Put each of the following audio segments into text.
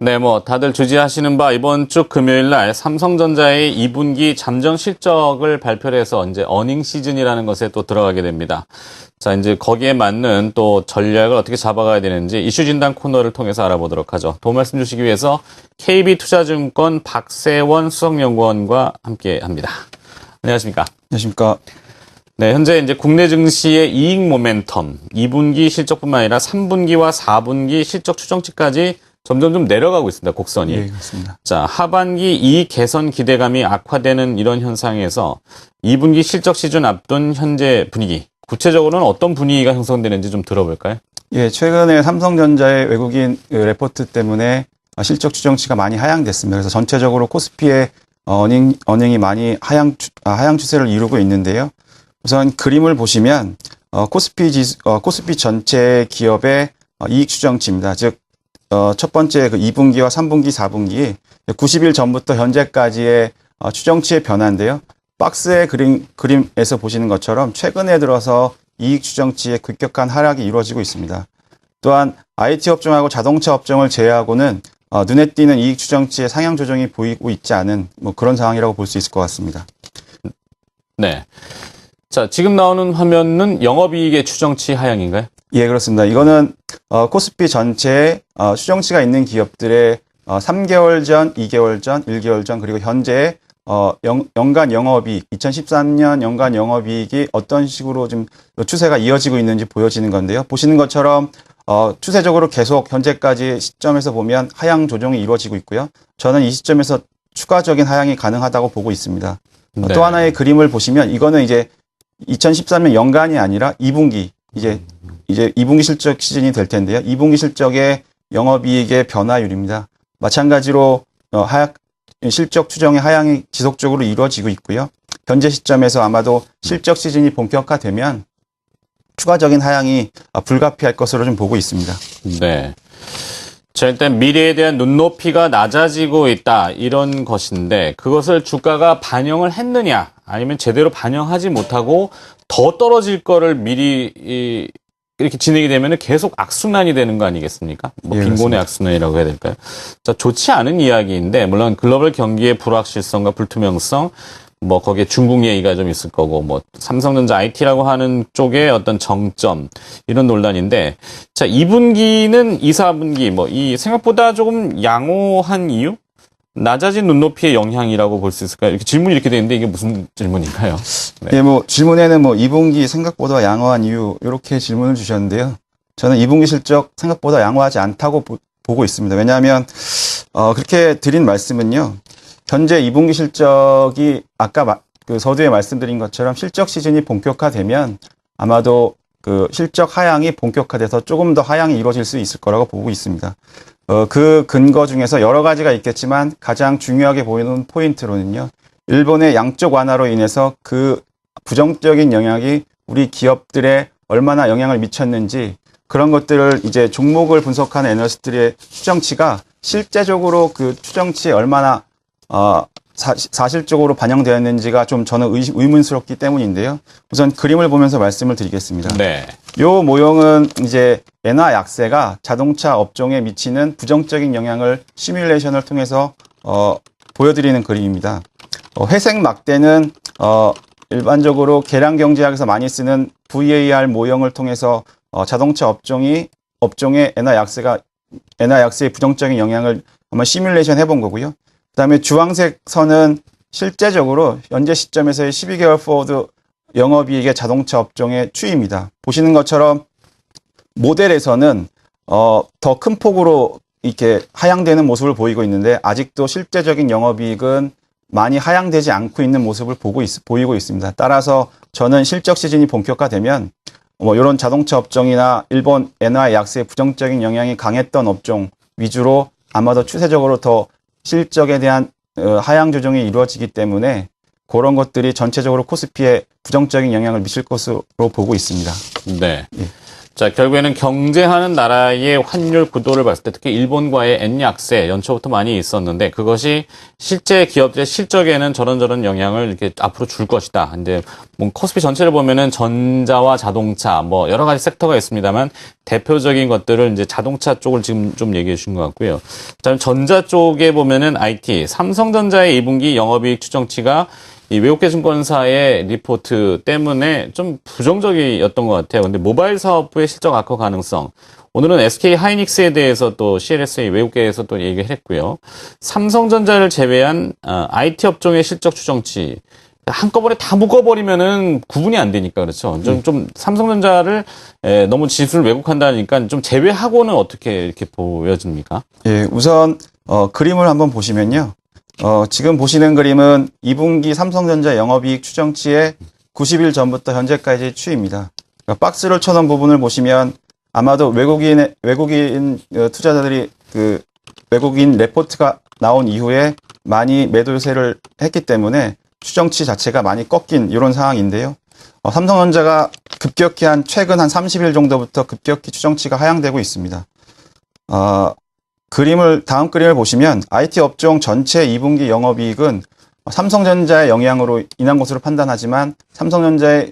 네, 다들 주지하시는 바 이번 주 금요일 날 삼성전자의 2분기 잠정 실적을 발표를 해서 이제 어닝 시즌이라는 것에 또 들어가게 됩니다. 자, 이제 거기에 맞는 또 전략을 어떻게 잡아가야 되는지 이슈 진단 코너를 통해서 알아보도록 하죠. 도움 말씀 주시기 위해서 KB투자증권 박세원 수석연구원과 함께 합니다. 안녕하십니까? 안녕하십니까? 네, 현재 이제 국내 증시의 이익 모멘텀, 2분기 실적뿐만 아니라 3분기와 4분기 실적 추정치까지 점점 좀 내려가고 있습니다. 곡선이. 예, 그렇습니다. 자, 하반기 이익 개선 기대감이 악화되는 이런 현상에서 2분기 실적 시즌 앞둔 현재 분위기, 구체적으로는 어떤 분위기가 형성되는지 좀 들어볼까요? 예, 최근에 삼성전자의 외국인 레포트 때문에 실적 추정치가 많이 하향됐습니다. 그래서 전체적으로 코스피의 어닝이 많이 하향 추세를 이루고 있는데요. 우선 그림을 보시면 코스피 전체 기업의 이익 추정치입니다. 즉 첫 번째 그 2분기와 3분기, 4분기 90일 전부터 현재까지의 추정치의 변화인데요. 박스의 그림에서 보시는 것처럼 최근에 들어서 이익 추정치의 급격한 하락이 이루어지고 있습니다. 또한 IT 업종하고 자동차 업종을 제외하고는 눈에 띄는 이익 추정치의 상향 조정이 보이고 있지 않은 그런 상황이라고 볼 수 있을 것 같습니다. 네. 자, 지금 나오는 화면은 영업이익의 추정치 하향인가요? 예, 그렇습니다. 이거는 코스피 전체에 추정치가 있는 기업들의 3개월 전, 2개월 전, 1개월 전 그리고 현재 연간 영업이익, 2013년 연간 영업이익이 어떤 식으로 좀 추세가 이어지고 있는지 보여지는 건데요. 보시는 것처럼 추세적으로 계속 현재까지 시점에서 보면 하향 조정이 이루어지고 있고요. 저는 이 시점에서 추가적인 하향이 가능하다고 보고 있습니다. 네. 또 하나의 그림을 보시면 이거는 이제 2013년 연간이 아니라 2분기 이제 2분기 실적 시즌이 될 텐데요. 2분기 실적의 영업이익의 변화율입니다. 마찬가지로 실적 추정의 하향이 지속적으로 이루어지고 있고요. 현재 시점에서 아마도 실적 시즌이 본격화되면 추가적인 하향이 불가피할 것으로 좀 보고 있습니다. 네. 자, 일단 미래에 대한 눈높이가 낮아지고 있다 이런 것인데 그것을 주가가 반영을 했느냐 아니면 제대로 반영하지 못하고 더 떨어질 거를 미리 이렇게 진행이 되면 계속 악순환이 되는 거 아니겠습니까? 예, 빈곤의 악순환이라고 해야 될까요? 자, 좋지 않은 이야기인데 물론 글로벌 경기의 불확실성과 불투명성 거기에 중국 얘기가 좀 있을 거고, 삼성전자 IT라고 하는 쪽의 어떤 정점, 이런 논란인데, 자, 2분기는 2, 4분기, 이 생각보다 조금 양호한 이유? 낮아진 눈높이의 영향이라고 볼 수 있을까요? 이렇게 질문이 이렇게 되는데 이게 무슨 질문인가요? 네. 예, 질문에는 2분기 생각보다 양호한 이유, 이렇게 질문을 주셨는데요. 저는 2분기 실적 생각보다 양호하지 않다고 보고 있습니다. 왜냐하면, 그렇게 드린 말씀은요. 현재 2분기 실적이 아까 그 서두에 말씀드린 것처럼 실적 시즌이 본격화되면 아마도 그 실적 하향이 본격화돼서 조금 더 하향이 이루어질 수 있을 거라고 보고 있습니다. 그 근거 중에서 여러 가지가 있겠지만 가장 중요하게 보이는 포인트로는요. 일본의 양적 완화로 인해서 그 부정적인 영향이 우리 기업들에 얼마나 영향을 미쳤는지 그런 것들을 이제 종목을 분석하는 애널리스트들의 추정치가 실제적으로 그 추정치에 얼마나 사실적으로 반영되었는지가 좀 저는 의문스럽기 때문인데요. 우선 그림을 보면서 말씀을 드리겠습니다. 네. 요 모형은 이제 엔화 약세가 자동차 업종에 미치는 부정적인 영향을 시뮬레이션을 통해서 보여드리는 그림입니다. 회색 막대는 일반적으로 계량 경제학에서 많이 쓰는 VAR 모형을 통해서 자동차 업종의 엔화 약세의 부정적인 영향을 한번 시뮬레이션 해본 거고요. 그다음에 주황색 선은 실제적으로 현재 시점에서의 12개월 포워드 영업이익의 자동차 업종의 추이입니다. 보시는 것처럼 모델에서는 더 큰 폭으로 이렇게 하향되는 모습을 보이고 있는데 아직도 실제적인 영업이익은 많이 하향되지 않고 있는 모습을 보이고 있습니다. 따라서 저는 실적 시즌이 본격화되면 이런 자동차 업종이나 일본 엔화 약세의 부정적인 영향이 강했던 업종 위주로 아마도 추세적으로 더 실적에 대한 하향 조정이 이루어지기 때문에 그런 것들이 전체적으로 코스피에 부정적인 영향을 미칠 것으로 보고 있습니다. 네. 예. 자, 결국에는 경쟁하는 나라의 환율 구도를 봤을 때 특히 일본과의 엔약세 연초부터 많이 있었는데 그것이 실제 기업들의 실적에는 저런 영향을 이렇게 앞으로 줄 것이다. 이제 뭐 코스피 전체를 보면은 전자와 자동차 뭐 여러 가지 섹터가 있습니다만 대표적인 것들을 이제 자동차 쪽을 지금 좀 얘기해 주신 것 같고요. 그다음 전자 쪽에 보면은 IT, 삼성전자의 2분기 영업이익 추정치가 이 외국계 증권사의 리포트 때문에 좀 부정적이었던 것 같아요. 근데 모바일 사업부의 실적 악화 가능성. 오늘은 SK 하이닉스에 대해서 또 CLSA 외국계에서 또 얘기를 했고요. 삼성전자를 제외한 IT 업종의 실적 추정치. 한꺼번에 다 묶어버리면은 구분이 안 되니까 그렇죠. 좀 삼성전자를 너무 지수를 왜곡한다니까 좀 제외하고는 어떻게 이렇게 보여집니까? 예, 우선 그림을 한번 보시면요. 지금 보시는 그림은 2분기 삼성전자 영업이익 추정치의 90일 전부터 현재까지의 추이입니다. 그러니까 박스를 쳐놓은 부분을 보시면 아마도 외국인 투자자들이 그 외국인 레포트가 나온 이후에 많이 매도세를 했기 때문에 추정치 자체가 많이 꺾인 이런 상황인데요. 삼성전자가 급격히 최근 한 30일 정도부터 급격히 추정치가 하향되고 있습니다. 다음 그림을 보시면 IT 업종 전체 2분기 영업이익은 삼성전자의 영향으로 인한 것으로 판단하지만 삼성전자의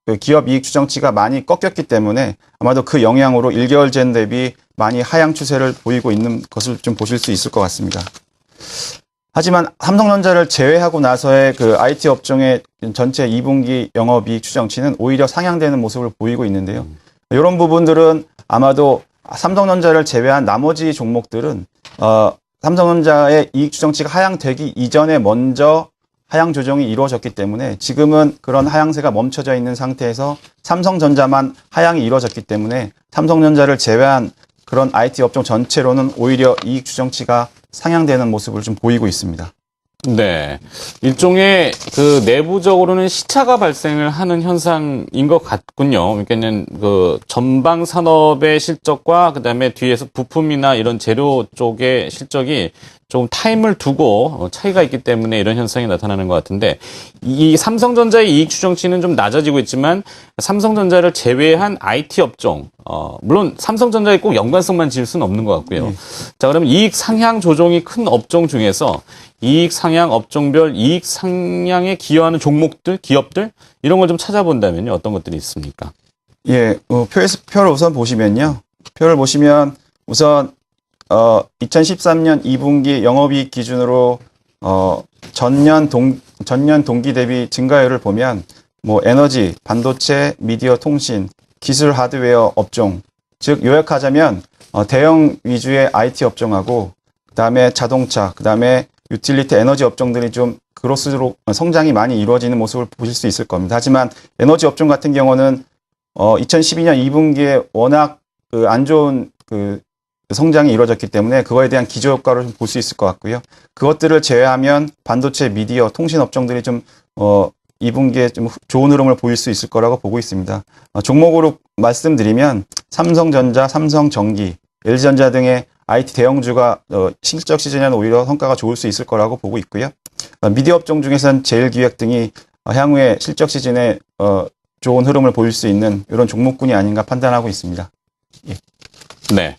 그 기업 이익 추정치가 많이 꺾였기 때문에 아마도 그 영향으로 1개월 전 대비 많이 하향 추세를 보이고 있는 것을 좀 보실 수 있을 것 같습니다. 하지만 삼성전자를 제외하고 나서의 그 IT 업종의 전체 2분기 영업이익 추정치는 오히려 상향되는 모습을 보이고 있는데요. 이런 부분들은 아마도 삼성전자를 제외한 나머지 종목들은 삼성전자의 이익 추정치가 하향되기 이전에 먼저 하향 조정이 이루어졌기 때문에 지금은 그런 하향세가 멈춰져 있는 상태에서 삼성전자만 하향이 이루어졌기 때문에 삼성전자를 제외한 그런 IT 업종 전체로는 오히려 이익 추정치가 상향되는 모습을 좀 보이고 있습니다. 네. 일종의 그 내부적으로는 시차가 발생을 하는 현상인 것 같군요. 그러니까는 그 전방 산업의 실적과 그다음에 뒤에서 부품이나 이런 재료 쪽의 실적이 좀 타임을 두고 차이가 있기 때문에 이런 현상이 나타나는 것 같은데 이 삼성전자의 이익 추정치는 좀 낮아지고 있지만 삼성전자를 제외한 IT 업종 물론 삼성전자에 꼭 연관성만 지을 수는 없는 것 같고요. 자, 그러면 이익 상향 조정이 큰 업종 중에서 이익 상향 업종별 이익 상향에 기여하는 종목들, 기업들 이런 걸 좀 찾아본다면요. 어떤 것들이 있습니까? 예, 표를 우선 보시면요. 표를 보시면 우선 2013년 2분기 영업이익 기준으로 전년 동기 대비 증가율을 보면 뭐 에너지, 반도체, 미디어 통신, 기술 하드웨어 업종, 즉 요약하자면 대형 위주의 IT 업종하고 그다음에 자동차, 그다음에 유틸리티 에너지 업종들이 좀 그로스로 성장이 많이 이루어지는 모습을 보실 수 있을 겁니다. 하지만 에너지 업종 같은 경우는 2012년 2분기에 워낙 안 좋은 성장이 이루어졌기 때문에 그거에 대한 기저효과를 좀 볼 수 있을 것 같고요. 그것들을 제외하면 반도체, 미디어, 통신 업종들이 좀 2분기에 좀 좋은 흐름을 보일 수 있을 거라고 보고 있습니다. 종목으로 말씀드리면 삼성전자, 삼성전기, LG전자 등의 IT 대형주가 실적 시즌에는 오히려 성과가 좋을 수 있을 거라고 보고 있고요. 미디어 업종 중에서는 제일기획 등이 향후에 실적 시즌에 좋은 흐름을 보일 수 있는 이런 종목군이 아닌가 판단하고 있습니다. 예. 네.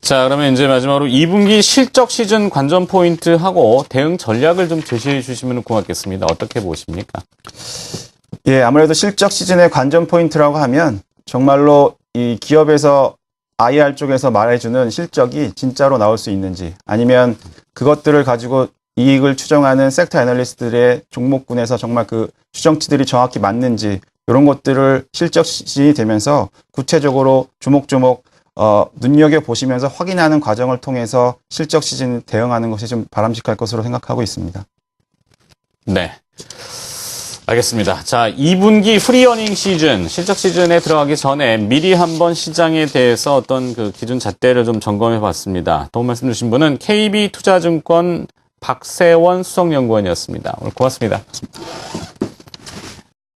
자, 그러면 이제 마지막으로 2분기 실적 시즌 관전 포인트하고 대응 전략을 좀 제시해 주시면 고맙겠습니다. 어떻게 보십니까? 예, 아무래도 실적 시즌의 관전 포인트라고 하면 정말로 이 기업에서 IR 쪽에서 말해주는 실적이 진짜로 나올 수 있는지 아니면 그것들을 가지고 이익을 추정하는 섹터 애널리스트들의 종목군에서 정말 그 추정치들이 정확히 맞는지 이런 것들을 실적 시즌이 되면서 구체적으로 조목조목 눈여겨보시면서 확인하는 과정을 통해서 실적 시즌 대응하는 것이 좀 바람직할 것으로 생각하고 있습니다. 네. 알겠습니다. 자, 2분기 프리어닝 시즌, 실적 시즌에 들어가기 전에 미리 한번 시장에 대해서 어떤 그 기준 잣대를 좀 점검해 봤습니다. 도움 말씀 주신 분은 KB투자증권 박세원 수석연구원이었습니다. 오늘 고맙습니다.